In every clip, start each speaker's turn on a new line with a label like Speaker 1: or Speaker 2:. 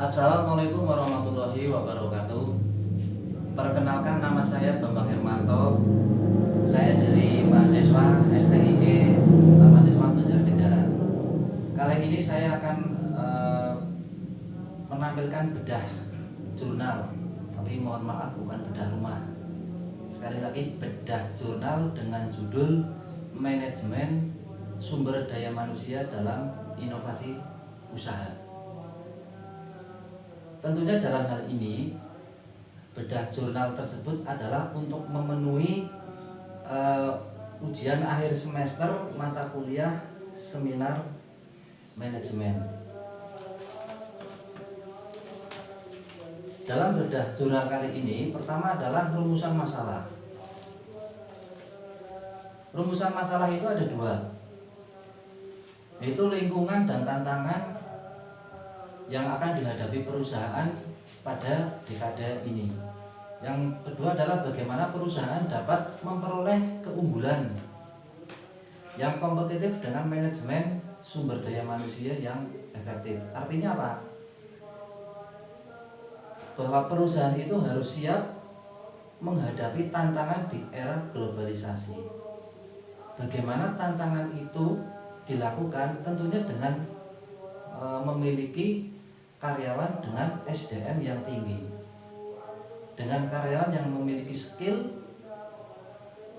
Speaker 1: Assalamualaikum warahmatullahi wabarakatuh. Perkenalkan, nama saya Bambang Hermanto. Saya dari mahasiswa STIE Taman Siswa Banjarnegara. Kali ini saya akan menampilkan bedah jurnal, tapi mohon maaf bukan bedah rumah. Sekali lagi, bedah jurnal dengan judul Manajemen Sumber Daya Manusia dalam Inovasi Usaha. Tentunya dalam hal ini bedah jurnal tersebut adalah untuk memenuhi ujian akhir semester mata kuliah seminar manajemen. Dalam bedah jurnal kali ini, pertama adalah rumusan masalah. Rumusan masalah itu ada dua, yaitu lingkungan dan tantangan yang akan dihadapi perusahaan pada dekade ini. Yang kedua adalah bagaimana perusahaan dapat memperoleh keunggulan yang kompetitif dengan manajemen sumber daya manusia yang efektif. Artinya apa? Bahwa perusahaan itu harus siap menghadapi tantangan di era globalisasi. Bagaimana tantangan itu dilakukan? Tentunya dengan memiliki karyawan dengan SDM yang tinggi, dengan karyawan yang memiliki skill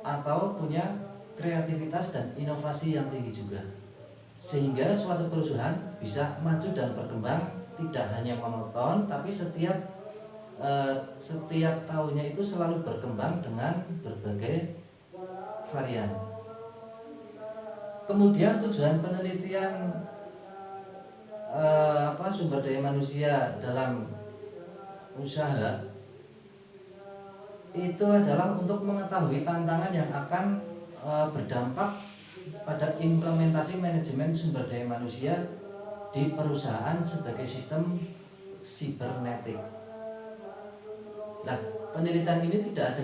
Speaker 1: atau punya kreativitas dan inovasi yang tinggi juga, sehingga suatu perusahaan bisa maju dan berkembang tidak hanya monoton, tapi setiap tahunnya itu selalu berkembang dengan berbagai varian. Kemudian tujuan penelitian sumber daya manusia dalam usaha itu adalah untuk mengetahui tantangan yang akan berdampak pada implementasi manajemen sumber daya manusia di perusahaan sebagai sistem sibernetik. Nah, penelitian ini tidak ada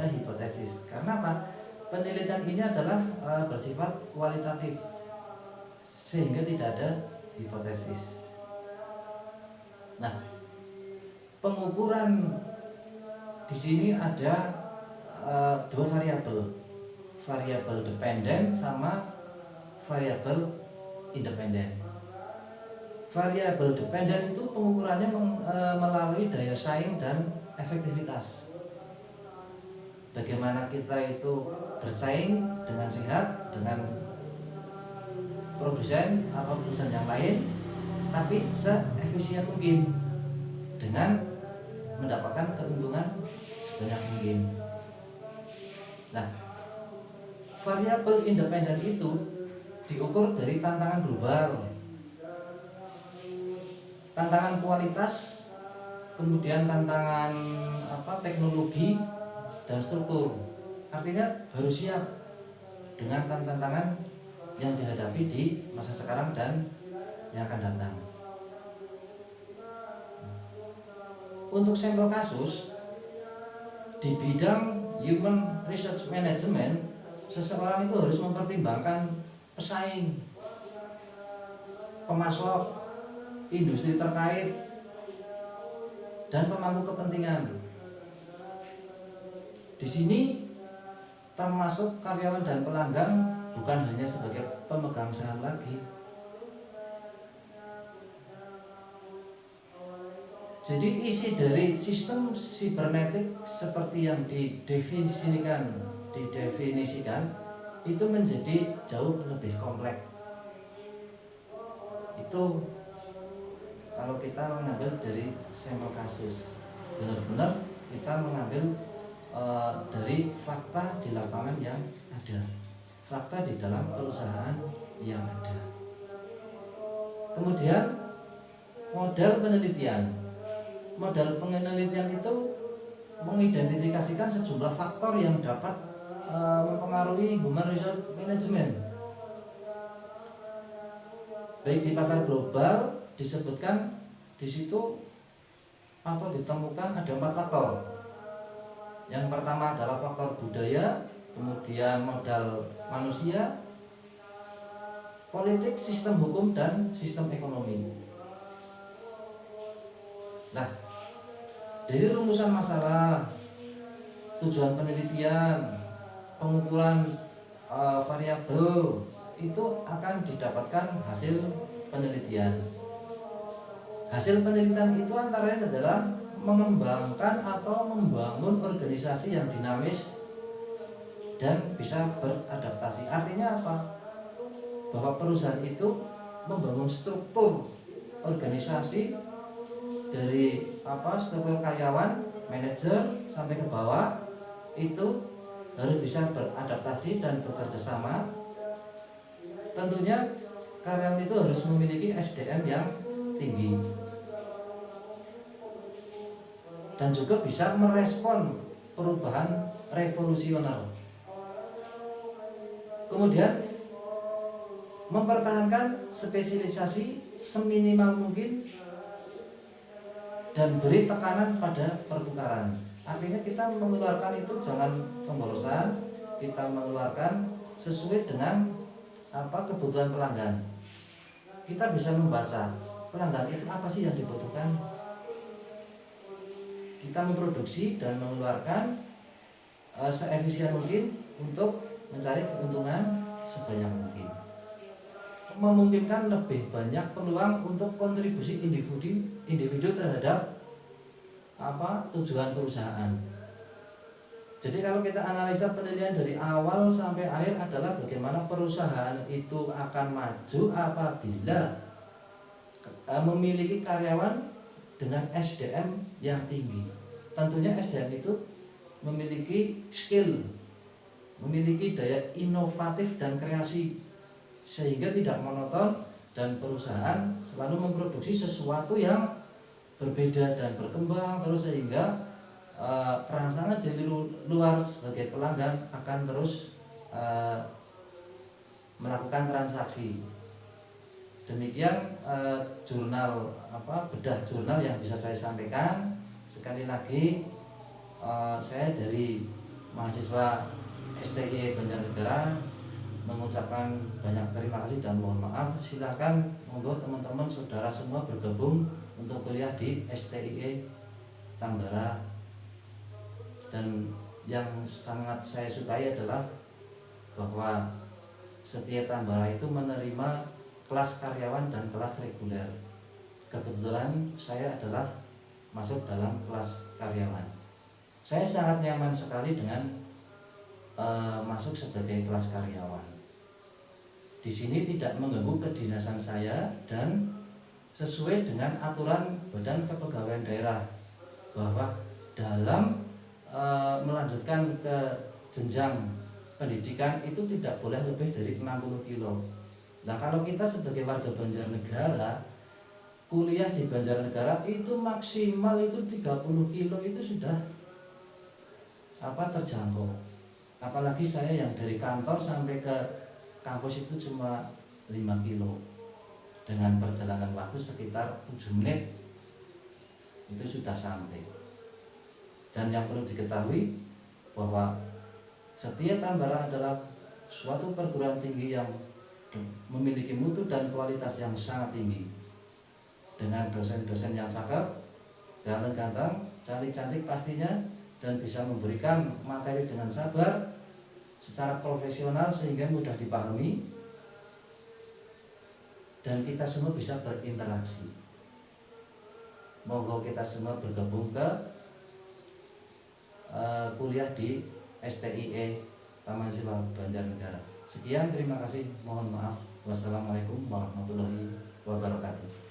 Speaker 1: hipotesis. Karena apa? Penelitian ini adalah bersifat kualitatif, sehingga tidak ada hipotesis. Nah, pengukuran di sini ada dua variabel dependen sama variabel independen. Variabel dependen itu pengukurannya melalui daya saing dan efektivitas. Bagaimana kita itu bersaing dengan sehat dengan produsen atau perusahaan yang lain, tapi seefisien mungkin dengan mendapatkan keuntungan sebanyak mungkin. Nah, variabel independen itu diukur dari tantangan global, tantangan kualitas, kemudian tantangan teknologi dan struktur. Artinya harus siap dengan tantangan yang dihadapi di masa sekarang dan yang akan datang. Untuk sampel kasus di bidang human resource management, seseorang itu harus mempertimbangkan pesaing, pemasok, industri terkait, dan pemangku kepentingan. Di sini termasuk karyawan dan pelanggan, bukan hanya sebagai pemegang saham lagi. Jadi isi dari sistem sibernetik seperti yang didefinisikan itu menjadi jauh lebih kompleks. Itu kalau kita mengambil dari sampel kasus, benar-benar kita mengambil dari fakta di lapangan yang ada, fakta di dalam perusahaan yang ada. Kemudian modal penelitian itu mengidentifikasikan sejumlah faktor yang dapat mempengaruhi human resource management. Baik di pasar global disebutkan di situ atau ditemukan ada 4 faktor. Yang pertama adalah faktor budaya, kemudian modal manusia, politik, sistem hukum, dan sistem ekonomi. Nah, dari rumusan masalah, tujuan penelitian, pengukuran variabel itu akan didapatkan hasil penelitian. Hasil penelitian itu antara lain adalah mengembangkan atau membangun organisasi yang dinamis dan bisa beradaptasi. Artinya apa? Bahwa perusahaan itu membangun struktur organisasi dari struktur karyawan, manajer sampai ke bawah itu harus bisa beradaptasi dan bekerja sama. Tentunya karyawan itu harus memiliki SDM yang tinggi dan juga bisa merespon perubahan revolusioner. Kemudian mempertahankan spesialisasi seminimal mungkin dan beri tekanan pada pertukaran. Artinya kita mengeluarkan itu jangan pemborosan, kita mengeluarkan sesuai dengan kebutuhan pelanggan. Kita bisa membaca pelanggan itu apa sih yang dibutuhkan. Kita memproduksi dan mengeluarkan seefisien mungkin untuk mencari keuntungan sebanyak mungkin. Memungkinkan lebih banyak peluang untuk kontribusi individu terhadap tujuan perusahaan. Jadi kalau kita analisa penelitian dari awal sampai akhir adalah bagaimana perusahaan itu akan maju apabila memiliki karyawan dengan SDM yang tinggi. Tentunya SDM itu memiliki skill, memiliki daya inovatif dan kreasi, sehingga tidak monoton dan perusahaan selalu memproduksi sesuatu yang berbeda dan berkembang terus, sehingga perangsangan dari luar sebagai pelanggan akan terus melakukan transaksi. Demikian jurnal bedah jurnal yang bisa saya sampaikan. Sekali lagi saya dari mahasiswa STI Banjarnegara mengucapkan banyak terima kasih dan mohon maaf. Silakan monggo teman-teman saudara semua bergabung untuk kuliah di STIE Tambara. Dan yang sangat saya sukai adalah bahwa setiap Tambara itu menerima kelas karyawan dan kelas reguler. Kebetulan saya adalah masuk dalam kelas karyawan. Saya sangat nyaman sekali dengan masuk sebagai kelas karyawan. Di sini tidak mengganggu kedinasan saya dan sesuai dengan aturan Badan Kepegawaian Daerah bahwa dalam melanjutkan ke jenjang pendidikan itu tidak boleh lebih dari 60 kilo. Nah, kalau kita sebagai warga Banjarnegara kuliah di Banjarnegara itu maksimal itu 30 kilo itu sudah terjangkau. Apalagi saya yang dari kantor sampai ke kampus itu cuma 5 kilo dengan perjalanan waktu sekitar 7 menit itu sudah sampai. Dan yang perlu diketahui bahwa Setia Tambara adalah suatu perguruan tinggi yang memiliki mutu dan kualitas yang sangat tinggi, dengan dosen-dosen yang cakep, ganteng-ganteng, cantik-cantik pastinya, dan bisa memberikan materi dengan sabar, secara profesional sehingga mudah dipahami dan kita semua bisa berinteraksi. Monggo kita semua bergabung ke kuliah di STIE Taman Siswa Banjarnegara. Sekian, terima kasih, mohon maaf. Wassalamualaikum warahmatullahi wabarakatuh.